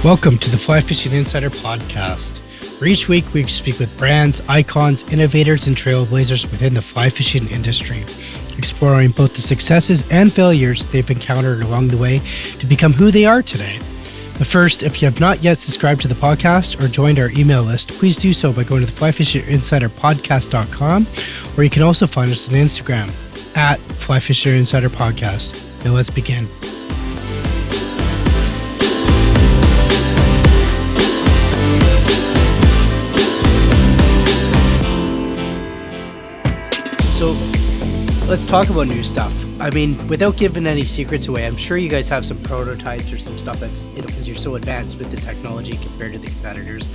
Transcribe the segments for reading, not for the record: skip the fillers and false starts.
Welcome to the Fly Fishing Insider Podcast, where each week we speak with brands, icons, innovators, and trailblazers within the fly fishing industry, exploring both the successes and failures they've encountered along the way to become who they are today. But first, if you have not yet subscribed to the podcast or joined our email list, please do so by going to the flyfisherinsiderpodcast.com, or you can also find us on Instagram at flyfisherinsiderpodcast. Now let's begin. So let's talk about new stuff. I mean, without giving any secrets away, I'm sure you guys have some prototypes or some stuff that's, because you're so advanced with the technology compared to the competitors.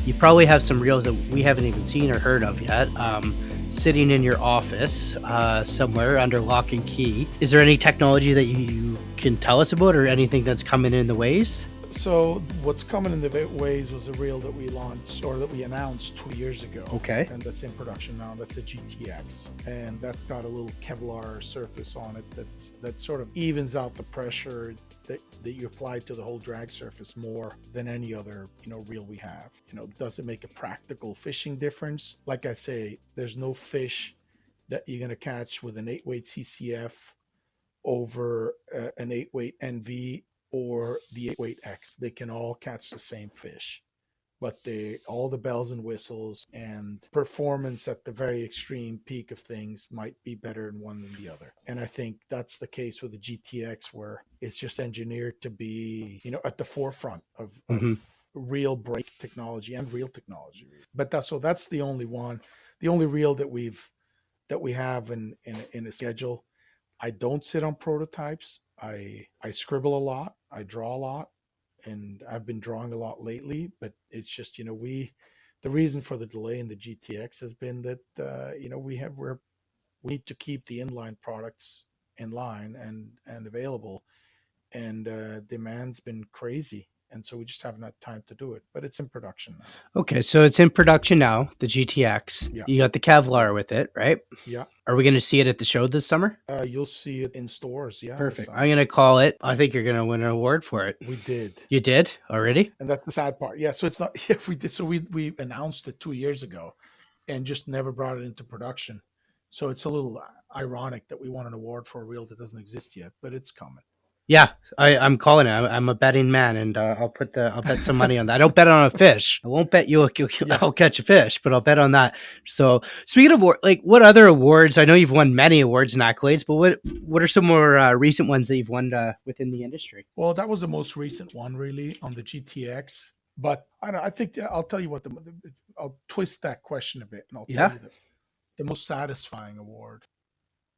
You probably have some reels that we haven't even seen or heard of yet, sitting in your office somewhere under lock and key. Is there any technology that you can tell us about, or anything that's coming in the ways? So what's coming in the ways was a reel that we launched, or that we announced 2 years ago. Okay. And that's in production now. That's a GTX, and that's got a little Kevlar surface on it that sort of evens out the pressure that you apply to the whole drag surface more than any other reel we have. Does it make a practical fishing difference? Like I say, there's no fish that you're going to catch with an 8-weight CCF over an 8-weight NV or the 8-weight X. They can all catch the same fish, but all the bells and whistles and performance at the very extreme peak of things might be better in one than the other. And I think that's the case with the GTX, where it's just engineered to be at the forefront of real brake technology and reel technology. But that's the only reel that we have in a schedule. I don't sit on prototypes. I scribble a lot, I draw a lot, and I've been drawing a lot lately, but it's just, the reason for the delay in the GTX has been that, we need to keep the inline products in line and available, and demand's been crazy. And so we just haven't had time to do it, but it's in production now. Okay, so it's in production now, the GTX. Yeah. You got the Kevlar with it, right? Yeah. Are we going to see it at the show this summer? You'll see it in stores. Yeah. Perfect. I'm going to call it. I think you're going to win an award for it. We did. You did already? And that's the sad part. Yeah. So it's not, if we did, so we announced it 2 years ago and just never brought it into production. So it's a little ironic that we won an award for a reel that doesn't exist yet, but it's coming. Yeah, I'm calling it. I'm a betting man, and I'll bet some money on that. I don't bet on a fish. I won't bet I'll catch a fish, but I'll bet on that. So speaking of what other awards? I know you've won many awards and accolades, but what are some more recent ones that you've won within the industry? Well, that was the most recent one, really, on the GTX. But I think I'll tell you what. I'll twist that question a bit, and I'll tell you that the most satisfying award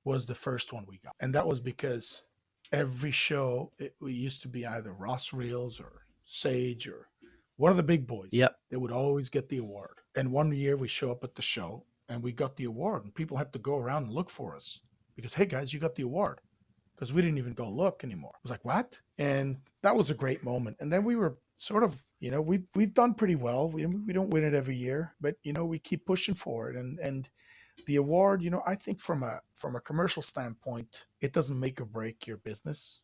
was the first one we got, and that was because every show, we used to be either Ross Reels or Sage or one of the big boys. Yep. They would always get the award. And one year we show up at the show and we got the award, and people had to go around and look for us because, hey guys, you got the award, because we didn't even go look anymore. I was like, what? And that was a great moment. And then we were sort of, we've done pretty well. We don't win it every year, but we keep pushing for it. And the award, I think from a commercial standpoint, it doesn't make or break your business,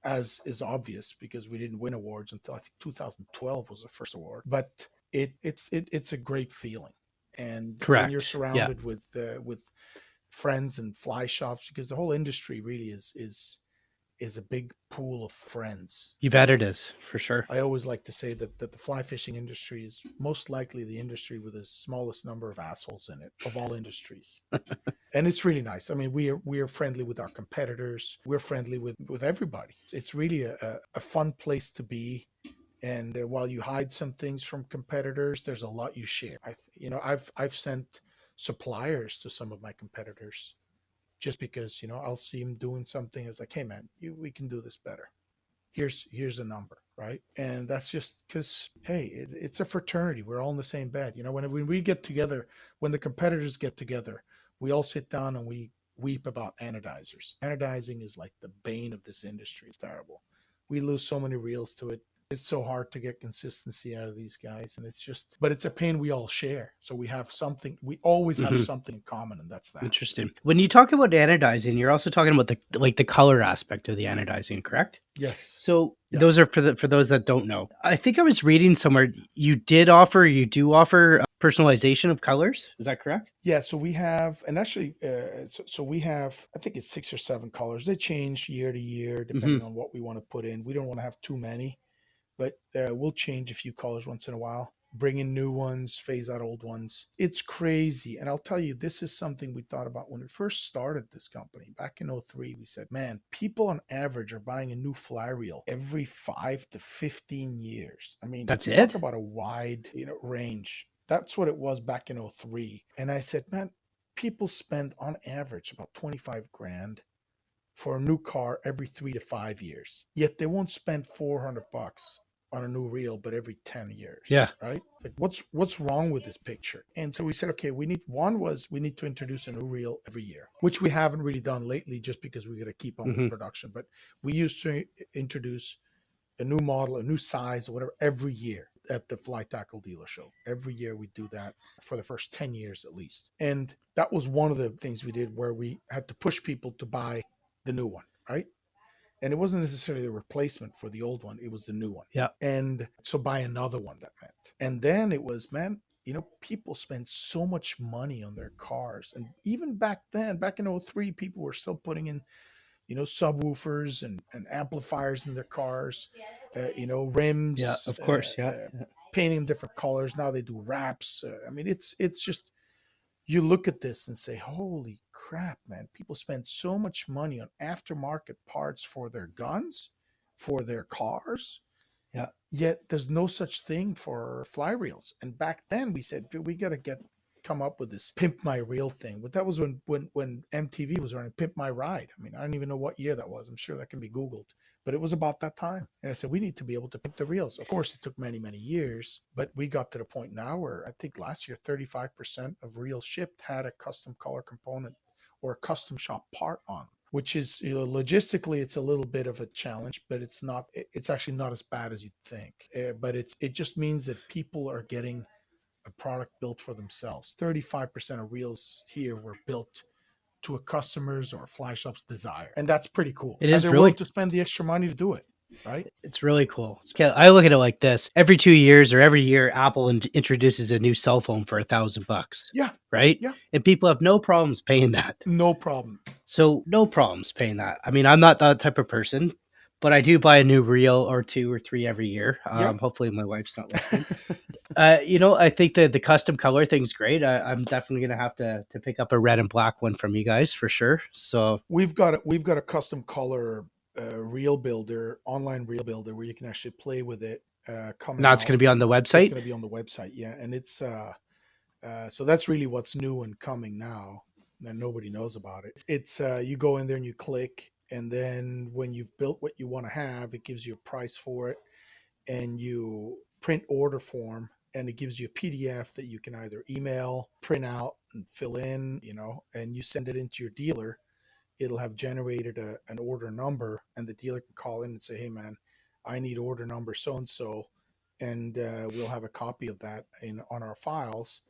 as is obvious, because we didn't win awards until I think 2012 was the first award. But it's a great feeling, and Correct. when you're surrounded with friends and fly shops, because the whole industry really is a big pool of friends. You bet it is, for sure. I always like to say that the fly fishing industry is most likely the industry with the smallest number of assholes in it of all industries. And it's really nice. I mean, we are friendly with our competitors. We're friendly with everybody. It's really a fun place to be. And while you hide some things from competitors, there's a lot you share. I've sent suppliers to some of my competitors, just because, I'll see him doing something. It's like, hey man, we can do this better. Here's a number, right? And that's just because, hey, it's a fraternity. We're all in the same bed. When we get together, when the competitors get together, we all sit down and we weep about anodizers. Anodizing is like the bane of this industry. It's terrible. We lose so many reels to it. It's so hard to get consistency out of these guys, and it's just, but it's a pain we all share. So we have something, we always have Mhm. something in common, and that's that. Interesting. When you talk about anodizing, you're also talking about the color aspect of the anodizing, correct? Yes. So Yeah. those are for those that don't know. I think I was reading somewhere you do offer personalization of colors. Is that correct? Yeah, so we have, and actually, so we have, I think it's 6 or 7 colors. They change year to year Hmm. depending on what we want to put in. We don't want to have too many, but we'll change a few colors once in a while, bring in new ones, phase out old ones. It's crazy. And I'll tell you, this is something we thought about when we first started this company back in '03. We said, man, people on average are buying a new fly reel every 5 to 15 years. I mean, That's you talk it? about a wide, range. That's what it was back in '03. And I said, man, people spend on average about 25 grand for a new car every 3 to 5 years. Yet they won't spend $400 on a new reel, but every 10 years, Yeah. right? It's like, what's wrong with this picture? And so we said, okay, we need to introduce a new reel every year, which we haven't really done lately, just because we got to keep on with Hmm. production. But we used to introduce a new model, a new size, or whatever, every year at the Fly Tackle Dealer Show. Every year we do that for the first 10 years at least. And that was one of the things we did, where we had to push people to buy the new one, right? And it wasn't necessarily the replacement for the old one, it was the new one. Yeah. And so buy another one, that meant. And then it was, man, people spend so much money on their cars. And even back then, back in '03, people were still putting in, subwoofers and amplifiers in their cars, Yeah. rims, Of course. Yeah. Yeah. painting them different colors. Now they do wraps. I mean, it's just, you look at this and say, holy crap, man, people spend so much money on aftermarket parts for their guns, for their cars, Yeah. yet there's no such thing for fly reels. And back then we said, we got to come up with this pimp my reel thing. But that was when MTV was running Pimp My Ride. I mean, I don't even know what year that was. I'm sure that can be Googled, but it was about that time. And I said, we need to be able to pimp the reels. Of course, it took many, many years, but we got to the point now where I think last year, 35% of reels shipped had a custom color component or a custom shop part on, which is, logistically, it's a little bit of a challenge, but it's actually not as bad as you'd think. But it just means that people are getting a product built for themselves. 35% of reels here were built to a customer's or a fly shop's desire, and that's pretty cool. It And is they're willing really to spend the extra money to do it, right? It's really cool. I look at it like this: every 2 years or every year, Apple introduces a new cell phone for $1,000, Yeah, right? yeah, And people have no problems paying that. no problem. So no problems paying that. I mean, I'm not that type of person, but I do buy a new reel or two or three every year. Yeah. Hopefully, my wife's not listening. I think that the custom color thing's great. I'm definitely gonna have to pick up a red and black one from you guys for sure. So We've got a custom color reel builder, online reel builder, where you can actually play with it, coming now it's out. gonna be on the It's website. going to be on the website, yeah, and it's so that's really what's new and coming now, and nobody knows about it. It's you go in there and you click, and then when you've built what you want to have, it gives you a price for it, and you print order form, and it gives you a PDF that you can either email, print out, and fill in, and you send it into your dealer. It'll have generated an order number, and the dealer can call in and say, hey man, I need order number so and so, and we'll have a copy of that on our files,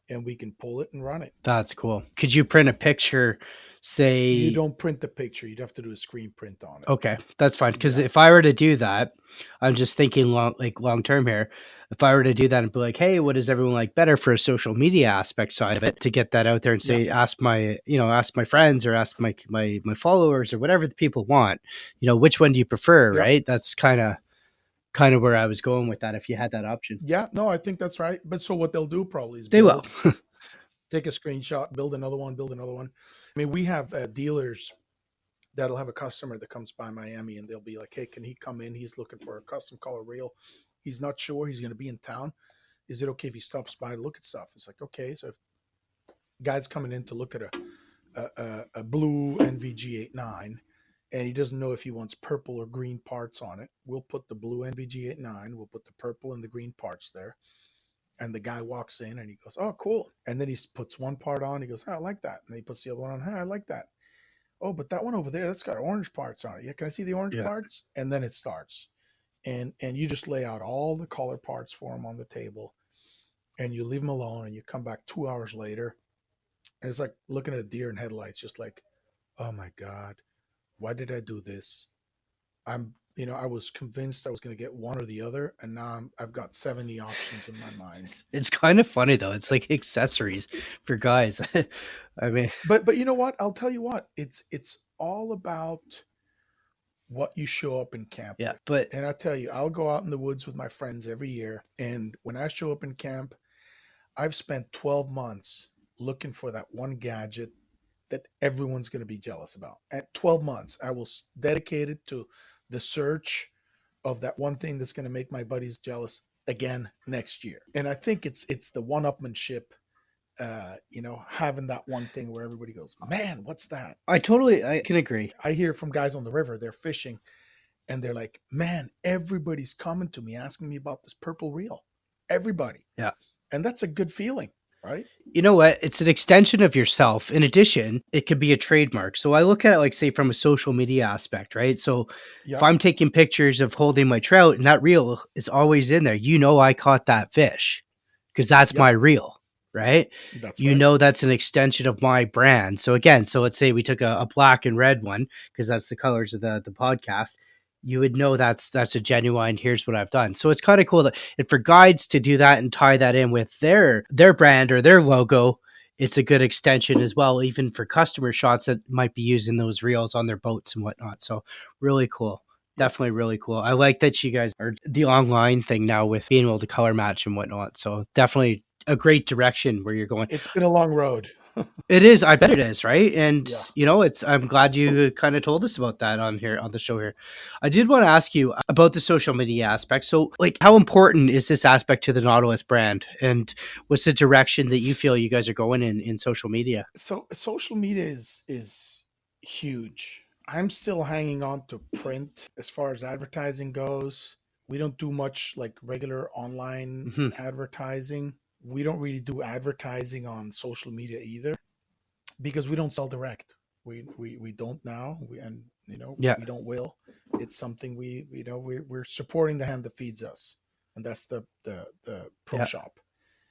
and we can pull it and run it. That's cool. Could you print a picture? You Say, don't print the picture, you'd have to do a screen print on it. okay, that's fine. Because Yeah, if I were to do that, I'm just thinking long term here. If I were to do that and be like, hey, what does everyone like better for a social media aspect side of it, to get that out there and yeah, say, ask my friends or ask my followers or whatever the people want, which one do you prefer, yeah, right? That's kind of where I was going with that. If you had that option, yeah. No, I think that's right. But so what they'll do probably is they will. take a screenshot, build another one, build another one. I mean, we have dealers that'll have a customer that comes by Miami, and they'll be like, hey, can he come in? He's looking for a custom color reel. He's not sure he's going to be in town. Is it okay if he stops by to look at stuff? It's like, okay. So if guy's coming in to look at a blue NVG89, and he doesn't know if he wants purple or green parts on it, we'll put the blue NVG89, we'll put the purple and the green parts there. And the guy walks in and he goes, oh, cool. And then he puts one part on. He goes, oh, I like that. And then he puts the other one on. Hey, I like that. Oh, but that one over there, that's got orange parts on it. Yeah, can I see the orange Yeah. parts? And then it starts. and you just lay out all the color parts for them on the table, and you leave them alone, and you come back 2 hours later, and it's like looking at a deer in headlights, just like, oh my god, why did I do this? I was convinced I was going to get one or the other, and now I've got 70 options in my mind. It's kind of funny though. It's like accessories for guys. I mean, But you know what? I'll tell you what. It's all about what you show up in camp yeah, with. but And I tell you, I'll go out in the woods with my friends every year, and when I show up in camp, I've spent 12 months looking for that one gadget that everyone's going to be jealous about. At 12 months, I will dedicate it to the search of that one thing that's going to make my buddies jealous again next year. And I think it's the one-upmanship, having that one thing where everybody goes, man, what's that? I can agree. I hear from guys on the river, they're fishing, and they're like, man, everybody's coming to me asking me about this purple reel. Everybody. Yeah. And that's a good feeling, right? You know what? It's an extension of yourself. In addition, it could be a trademark. So I look at it like, say, from a social media aspect, right? So if Yep. I'm taking pictures of holding my trout and that reel is always in there, I caught that fish because that's my Yep. reel, right? That's right. That's an extension of my brand. So again, let's say we took a black and red one because that's the colors of the podcast. You would know that's a genuine. Here's what I've done. So it's kind of cool that, and for guides to do that and tie that in with their brand or their logo, it's a good extension as well, even for customer shots that might be using those reels on their boats and whatnot. So really cool. Yep. Definitely really cool. I like that you guys are the online thing now with being able to color match and whatnot. So definitely a great direction where you're going. It's been a long road. It is. I bet it is, right? And Yeah. I'm glad you kind of told us about that on here on the show here. I did want to ask you about the social media aspect. So, like, how important is this aspect to the Nautilus brand, and what's the direction that you feel you guys are going in social media? So social media is huge. I'm still hanging on to print as far as advertising goes. We don't do much like regular online Hmm. advertising. We don't really do advertising on social media either because we don't sell direct. We don't now, and Yeah, we don't will. It's something we're supporting the hand that feeds us, and that's the pro yeah, shop.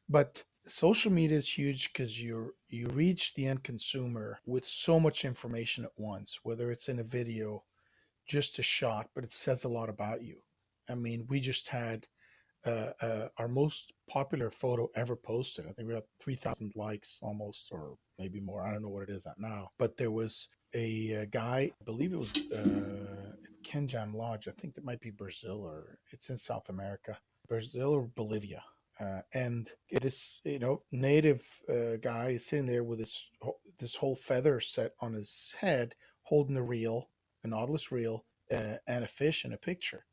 But social media is huge because you reach the end consumer with so much information at once, whether it's in a video, just a shot, but it says a lot about you. I mean, we just had our most popular photo ever posted. I think we got 3,000 likes almost, or maybe more. I don't know what it is at now. But there was a guy, I believe it was Kenjam Lodge. I think that might be Brazil, or it's in South America, Brazil or Bolivia. And this, native guy is sitting there with this whole feather set on his head, holding a reel, a Nautilus reel, and a fish in a picture,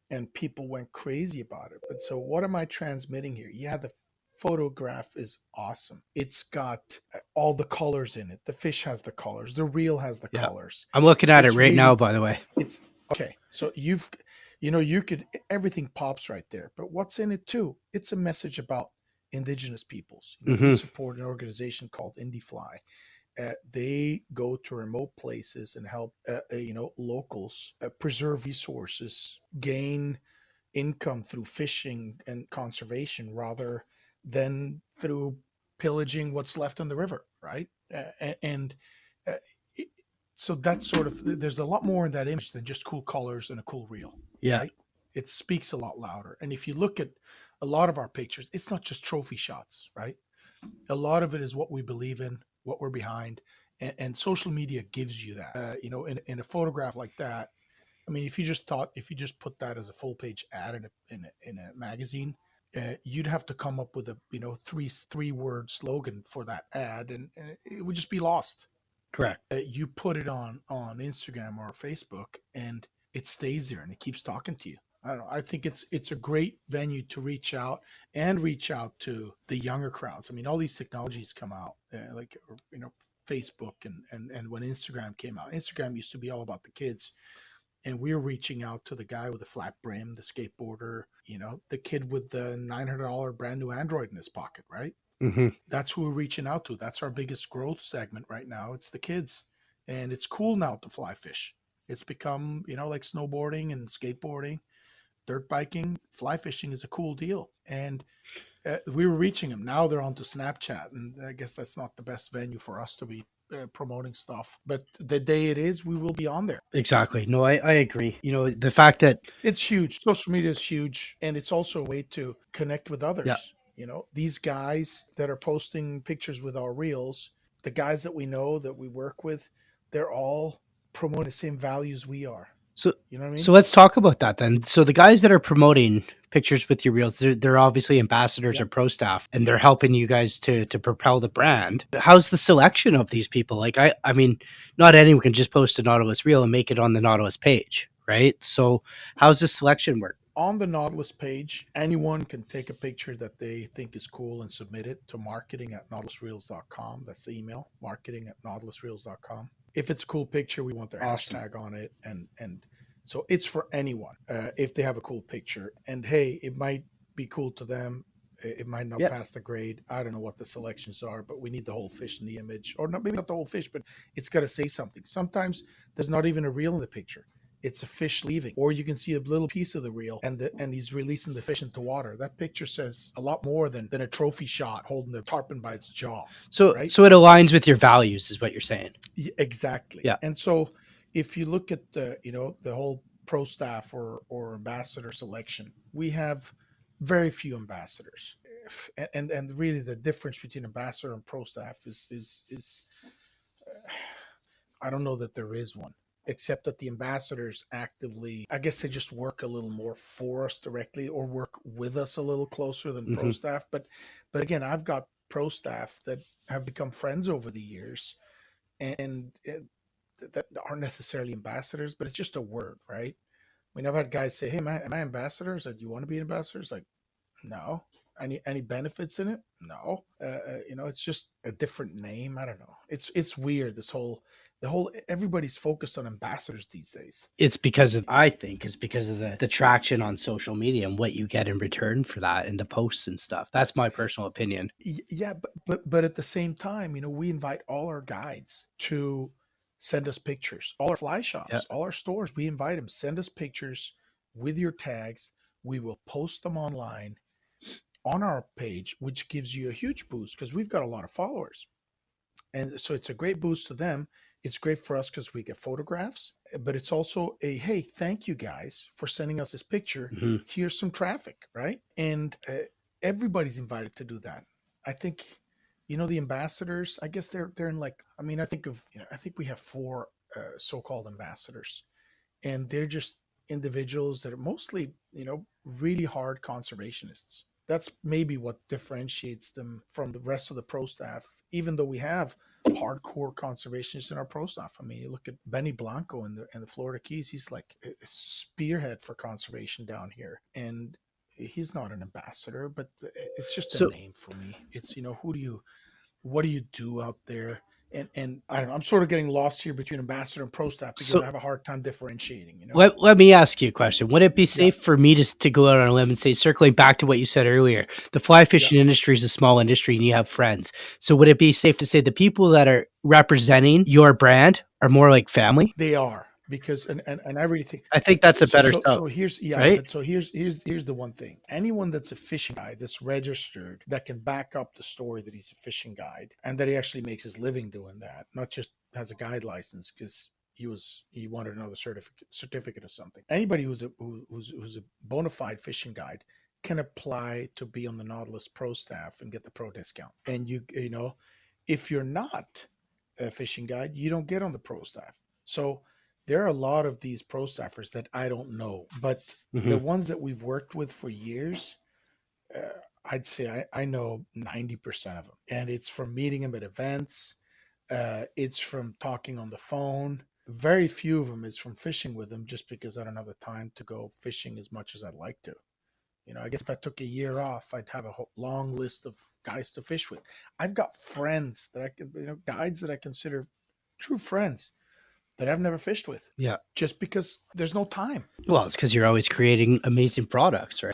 and people went crazy about it. But so what am I transmitting here? Yeah, the photograph is awesome. It's got all the colors in it. The fish has the colors. The reel has the yeah. colors. I'm looking at it It's right now, really by the way. it's okay. So you could everything pops right there. But what's in it too? It's a message about indigenous peoples. We Hmm. support an organization called Indy. They go to remote places and help locals preserve resources, gain income through fishing and conservation rather than through pillaging what's left in the river, right? And uh, it, so that's sort of, there's a lot more in that image than just cool colors and a cool reel, Yeah. right? It speaks a lot louder. And if you look at a lot of our pictures, it's not just trophy shots, right? A lot of it is what we believe in, what we're behind, and social media gives you that. In a photograph like that, I mean, if you just put that as a full page ad in a magazine, you'd have to come up with a three word slogan for that ad, and it would just be lost. Correct. You put it on Instagram or Facebook, and it stays there and it keeps talking to you. I don't know. I think it's a great venue to reach out to the younger crowds. I mean, all these technologies come out, like Facebook and when Instagram came out. Instagram used to be all about the kids, and we're reaching out to the guy with the flat brim, the skateboarder, the kid with the $900 brand new Android in his pocket, right? Hmm. That's who we're reaching out to. That's our biggest growth segment right now. It's the kids. And it's cool now to fly fish. It's become, like snowboarding and skateboarding. dirt biking, fly fishing is a cool deal. And we were reaching them. Now they're onto Snapchat, and I guess that's not the best venue for us to be promoting stuff. But the day it is, we will be on there. Exactly. No, I agree. You know, the fact that, It's huge. Social media is huge, and it's also a way to connect with yeah. others. You know, these guys that are posting pictures with our reels, the guys that we know that we work with, they're all promoting the same values we are. So, You know what I so mean? let's talk about that then. So the guys that are promoting pictures with your reels, they're obviously ambassadors Yeah. or pro staff, and they're helping you guys to propel the brand. How's the selection of these people? Like, I mean, not anyone can just post a Nautilus reel and make it on the Nautilus page, right? So how's the selection work? On the Nautilus page, anyone can take a picture that they think is cool and submit it to marketing@nautilusreels.com. That's the email, marketing@nautilusreels.com. If it's a cool picture, we want their Awesome. hashtag on it. And so it's for anyone if they have a cool picture. And hey, it might be cool to them. It might not Yeah. pass the grade. I don't know what the selections are, but we need the whole fish in the image. Or not, maybe not the whole fish, but it's got to say something. Sometimes there's not even a reel in the picture. It's a fish leaving, or you can see a little piece of the reel, and he's releasing the fish into water. That picture says a lot more than a trophy shot holding the tarpon by its jaw. So, right? so it aligns with your values, is what you're saying. Exactly. Yeah. And so, if you look at the whole pro staff or ambassador selection, we have very few ambassadors, and really the difference between ambassador and pro staff is I don't know that there is one, except that the ambassadors actively, I guess they just work a little more for us directly or work with us a little closer than pro Mm-hmm. staff. But again, I've got pro staff that have become friends over the years, and that aren't necessarily ambassadors, but it's just a word, right? I mean, I've had guys say, "Hey, am I ambassadors? Do you want to be ambassadors?" Like, no. Any benefits in it? No. It's just a different name. I don't know. It's weird. The whole everybody's focused on ambassadors these days. It's because of, I think, it's because of the traction on social media and what you get in return for that and the posts and stuff. That's my personal opinion. Yeah, but at the same time, we invite all our guides to send us pictures. All our fly Yeah. shops, all our stores, we invite them. Send us pictures with your tags. We will post them online on our page, which gives you a huge boost because we've got a lot of followers. And so it's a great boost to them. It's great for us because we get photographs, but it's also a hey, thank you guys for sending us this picture. Mm-hmm. Here's some traffic, right? And everybody's invited to do that. I think, the ambassadors. I guess they're in like. I mean, I think we have four so-called ambassadors, and they're just individuals that are mostly, really hard conservationists. That's maybe what differentiates them from the rest of the pro staff, even though we have hardcore conservationists in our pro staff. I mean, you look at Benny Blanco in the Florida Keys, he's like a spearhead for conservation down here. And he's not an ambassador, but it's just a So, name for me. It's, what do you do out there? And I don't know, I'm sort of getting lost here between ambassador and pro staff because so I have a hard time differentiating. let me ask you a question. Would it be Yeah, safe for me to go out on a limb and say, circling back to what you said earlier, the fly yeah, fishing industry is a small industry and you have friends. So would it be safe to say the people that are representing your brand are more like family? they are because and I really think I think that's a so. better So sell, so here's yeah, right? but so here's the one thing. Anyone that's a fishing guide that's registered that can back up the story that he's a fishing guide and that he actually makes his living doing that, not just has a guide license because he wanted another certificate or something. Anybody who's a bona fide fishing guide can apply to be on the Nautilus Pro staff and get the pro discount. And if you're not a fishing guide, you don't get on the pro staff. So there are a lot of these pro staffers that I don't know, but the Mm-hmm. ones that we've worked with for years, uh, I'd say I know 90% of them. And it's from meeting them at events, it's from talking on the phone. Very few of them is from fishing with them just because I don't have the time to go fishing as much as I'd like to. I guess if I took a year off, I'd have a long list of guys to fish with. I've got friends that I can, guides that I consider true friends that I've never fished with Yeah. just because there's no time. Well, it's because you're always creating amazing products, right?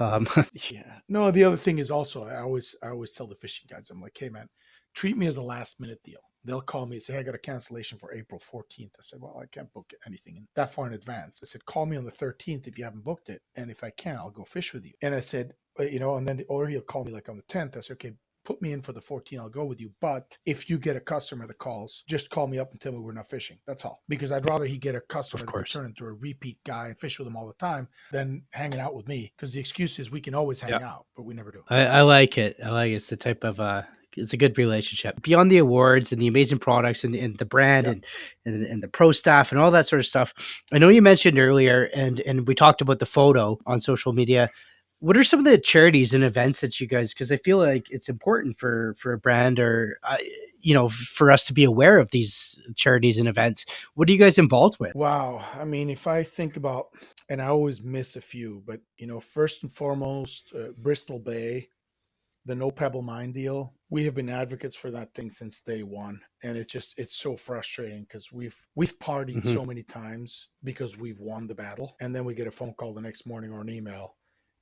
Yeah. No, the other thing is also I always tell the fishing guides, I'm like, hey man, treat me as a last minute deal. they'll call me and say, hey, I got a cancellation for April 14th. I said, well, I can't book anything that far in advance. I said, call me on the 13th if you haven't booked it. And if I can, I'll go fish with you. And I said, and then, or he'll call me like on the 10th. I said, okay, put me in for the 14th. I'll go with you. But if you get a customer that calls, just call me up and tell me we're not fishing. That's all. Because I'd rather he get a customer that could turn into a repeat guy and fish with him all the time than hanging out with me. Because the excuse is we can always hang out, but we never do. I like it. I like it. It's the type of it's a good relationship. Beyond the awards and the amazing products and the brand and the pro staff and all that sort of stuff. I know you mentioned earlier and we talked about the photo on social media. What are some of the charities and events that you guys, because I feel like it's important for a brand or for us to be aware of these charities and events. What are you guys involved with? Wow. I mean, if I think about, and I always miss a few, but first and foremost, Bristol Bay, the No Pebble Mine deal. We have been advocates for that thing since day one, and it's so frustrating because we've partied so many times because we've won the battle, and then we get a phone call the next morning or an email,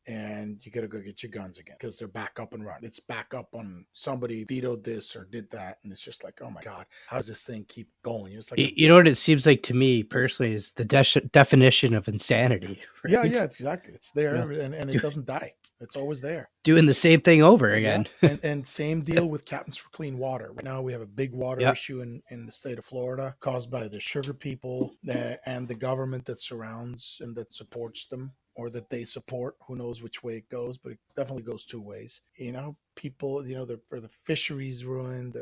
and you got to go get your guns again because they're back up and running. It's back up on somebody vetoed this or did that, and it's just like, oh my god, how does this thing keep going? It's like you know what it seems like to me personally is the definition of insanity. Right? Yeah, it's exactly. It's there, and it doesn't die. It's always there. Doing the same thing over again. Yeah. And same deal with Captains for Clean Water. Right now we have a big water issue in the state of Florida caused by the sugar people and the government that surrounds and that supports them, or that they support. Who knows which way it goes, but it definitely goes two ways. People, the fisheries ruined,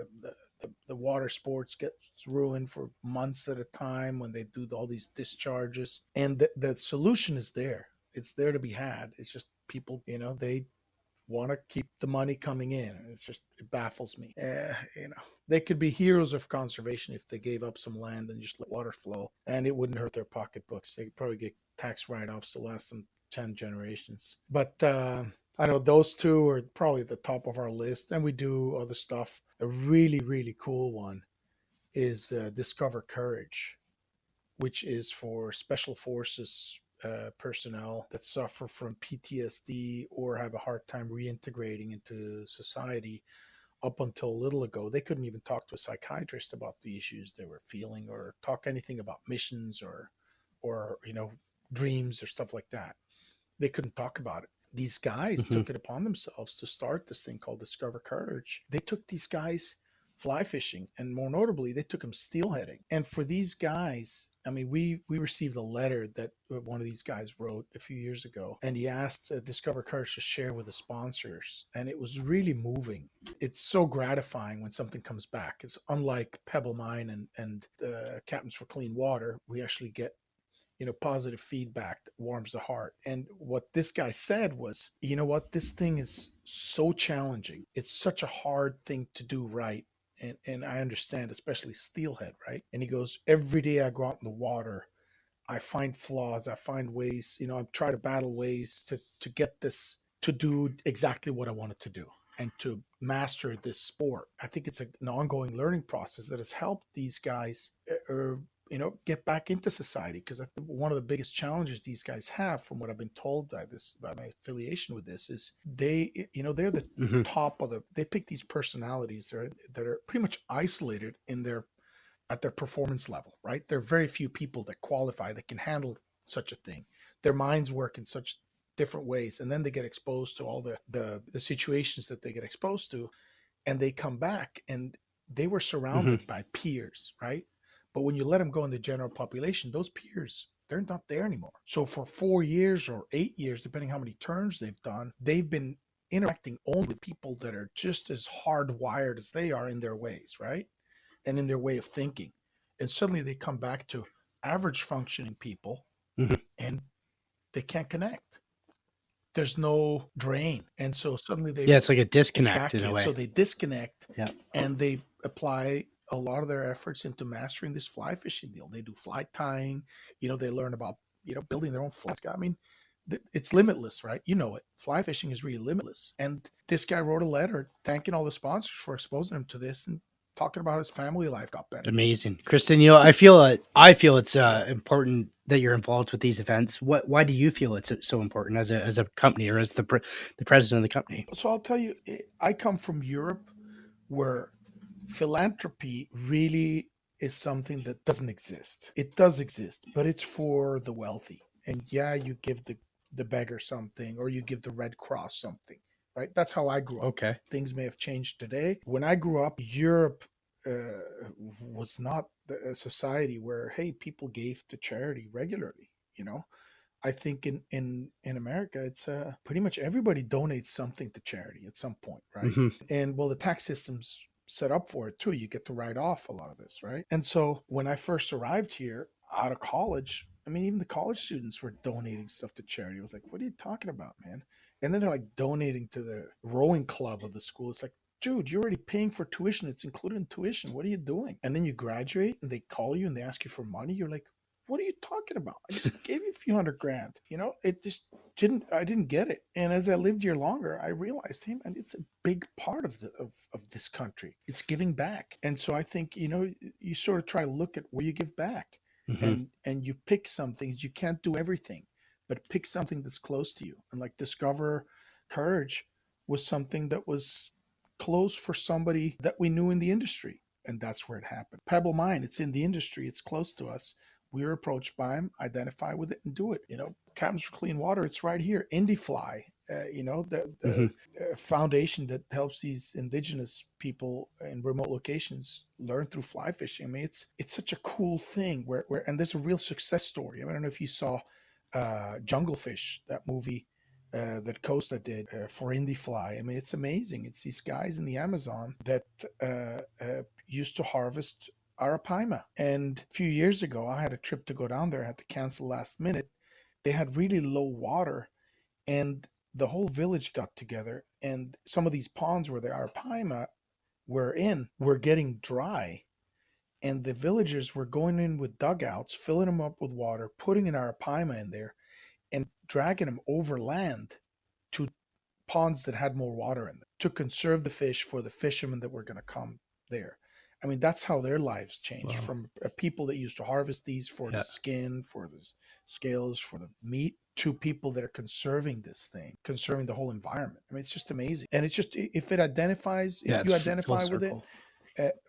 the water sports gets ruined for months at a time when they do all these discharges. And the solution is there. It's there to be had. It's just people, they want to keep the money coming in. And it baffles me. They could be heroes of conservation if they gave up some land and just let water flow, and it wouldn't hurt their pocketbooks. They could probably get tax write-offs to last them 10 generations. But I know those two are probably at the top of our list, and we do other stuff. A really, really cool one is Discover Courage, which is for special forces personnel that suffer from PTSD or have a hard time reintegrating into society. Up until a little ago, they couldn't even talk to a psychiatrist about the issues they were feeling, or talk anything about missions or dreams or stuff like that. They couldn't talk about it. These guys took it upon themselves to start this thing called Discover Courage. They took these guys fly fishing, and more notably, they took them steelheading. And for these guys, I mean, we received a letter that one of these guys wrote a few years ago, and he asked Discover Courage to share with the sponsors, and it was really moving. It's so gratifying when something comes back. It's unlike Pebble Mine and Captains for Clean Water. We actually get positive feedback that warms the heart. And what this guy said was, you know what, this thing is so challenging. It's such a hard thing to do right. And I understand, especially steelhead, right? And he goes, every day I go out in the water, I find flaws, I find ways, I try to battle ways to get this to do exactly what I wanted to do and to master this sport. I think it's an ongoing learning process that has helped these guys get back into society, because one of the biggest challenges these guys have, from what I've been told by my affiliation with this, is they're the top of they pick these personalities that are pretty much isolated at their performance level, right? There are very few people that qualify that can handle such a thing. Their minds work in such different ways, and then they get exposed to all the situations that they get exposed to, and they come back and they were surrounded by peers, right? But when you let them go in the general population, those peers, they're not there anymore. So for 4 years or 8 years, depending how many turns they've done, they've been interacting only with people that are just as hardwired as they are in their ways, right? And in their way of thinking. And suddenly they come back to average functioning people, and they can't connect. There's no drain. And so suddenly it's like a disconnect in a way. So they disconnect, and they apply a lot of their efforts into mastering this fly fishing deal. They do fly tying, they learn about, building their own flies. I mean, it's limitless, right? Fly fishing is really limitless. And this guy wrote a letter thanking all the sponsors for exposing him to this, and talking about his family life got better. Amazing. Kristen, I feel it's important that you're involved with these events. Why do you feel it's so important as a company, or as the president of the company? So I'll tell you, I come from Europe, where Philanthropy really is something that doesn't exist. It does exist, but it's for the wealthy. And yeah, you give the beggar something, or you give the Red Cross something, right? That's how I grew up. Okay. Things may have changed today. When I grew up, Europe was not a society where, hey, people gave to charity regularly, you know? I think in America, it's pretty much everybody donates something to charity at some point, right? Hmm. And well, the tax system's set up for it too. You get to write off a lot of this, right? And so when I first arrived here out of college, I mean, even the college students were donating stuff to charity. I was like, what are you talking about, man? And then they're like donating to the rowing club of the school. It's like, dude, you're already paying for tuition. It's included in tuition. What are you doing? And then you graduate and they call you and they ask you for money. You're like, what are you talking about? I just gave you a few $100,000. It just I didn't get it. And as I lived here longer, I realized, hey man, it's a big part of of this country. It's giving back. And so I think, you sort of try to look at where you give back, Hmm. and you pick some things. You can't do everything, but pick something that's close to you. And like Discover Courage was something that was close for somebody that we knew in the industry. And that's where it happened. Pebble Mine, it's in the industry, it's close to us. We were approached by him, identify with it, and do it. Captains for Clean Water, it's right here. Indy Fly, the Hmm. foundation that helps these indigenous people in remote locations learn through fly fishing. I mean, it's such a cool thing where and there's a real success story. I don't know if you saw Jungle Fish, that movie that Costa did for Indy Fly. I mean, it's amazing. It's these guys in the Amazon that used to harvest arapaima. And a few years ago, I had a trip to go down there. I had to cancel last minute. They had really low water, and the whole village got together. And some of these ponds where the arapaima were getting dry. And the villagers were going in with dugouts, filling them up with water, putting an arapaima in there, and dragging them over land to ponds that had more water in them to conserve the fish for the fishermen that were going to come there. I mean, that's how their lives changed. Wow. From people that used to harvest these for the Yeah. skin, for the scales, for the meat, to people that are conserving this thing, conserving the whole environment. I mean, it's just amazing. And it's just, if Yeah. you It's full identify with it, circle.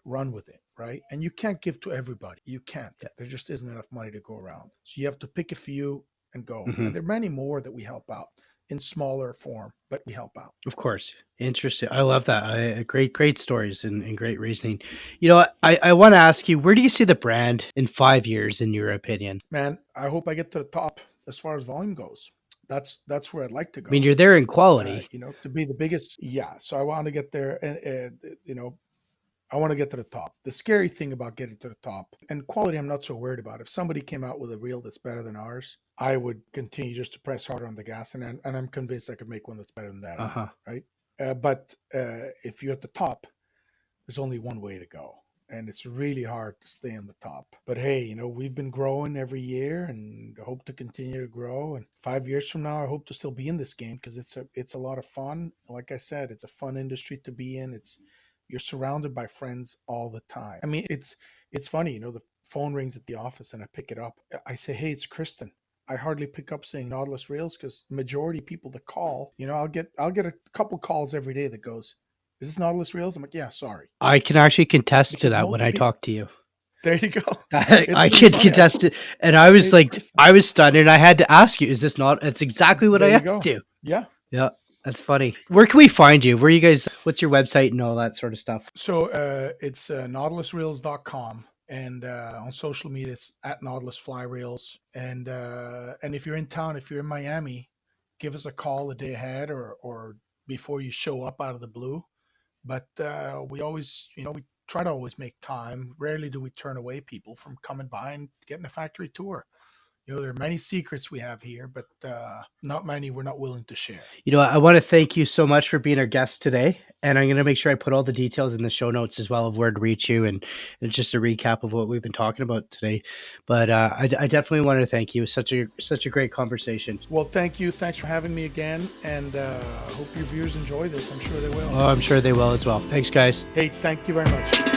run with it, right? And you can't give to everybody. You can't. Yeah. There just isn't enough money to go around. So you have to pick a few and go. Hmm. And there are many more that we help out in smaller form, but we help out. Of course. Interesting. I love that. Great stories and great reasoning. You know, I want to ask you, where do you see the brand in 5 years, in your opinion? Man, I hope I get to the top as far as volume goes. That's where I'd like to I mean, go. you're there in quality. To be the biggest. Yeah. So I want to get there, and I want to get to the top. The scary thing about getting to the top, and quality, I'm not so worried about. If somebody came out with a reel that's better than ours, I would continue just to press harder on the gas, and I'm convinced I could make one that's better than that again, Uh-huh. right? But if you're at the top, there's only one way to go, and it's really hard to stay on the top. But hey, we've been growing every year, and hope to continue to grow. And 5 years from now, I hope to still be in this game, because it's a lot of fun. Like I said, it's a fun industry to be in. You're surrounded by friends all the time. I mean, it's funny, the phone rings at the office and I pick it up. I say, hey, it's Kristen. I hardly pick up saying Nautilus Reels, because the majority of people that call, I'll get a couple calls every day that goes, is this Nautilus Reels? I'm like, yeah, sorry. I can actually contest to Because that when most I people, talk to you. there you go. I It's really can funny. contest it. And I I was say, like, Kristen, I was stunned, and I had to ask you, is this not? It's exactly what there I you asked go. you. Yeah. Yeah. That's funny. Where can we find you? Where you guys, what's your website and all that sort of stuff? So it's nautilusreels.com. And on social media, it's at Nautilus Fly Reels. And if you're in town, if you're in Miami, give us a call a day ahead, or before you show up out of the blue. But we always, we try to always make time. Rarely do we turn away people from coming by and getting a factory tour. There are many secrets we have here, but not many we're not willing to share. I want to thank you so much for being our guest today. And I'm going to make sure I put all the details in the show notes as well of where to reach you. And it's just a recap of what we've been talking about today. But I definitely want to thank you. Such a great conversation. Well, thank you. Thanks for having me again. And hope your viewers enjoy this. I'm sure they will. Oh, I'm sure they will as well. Thanks, guys. Hey, thank you very much.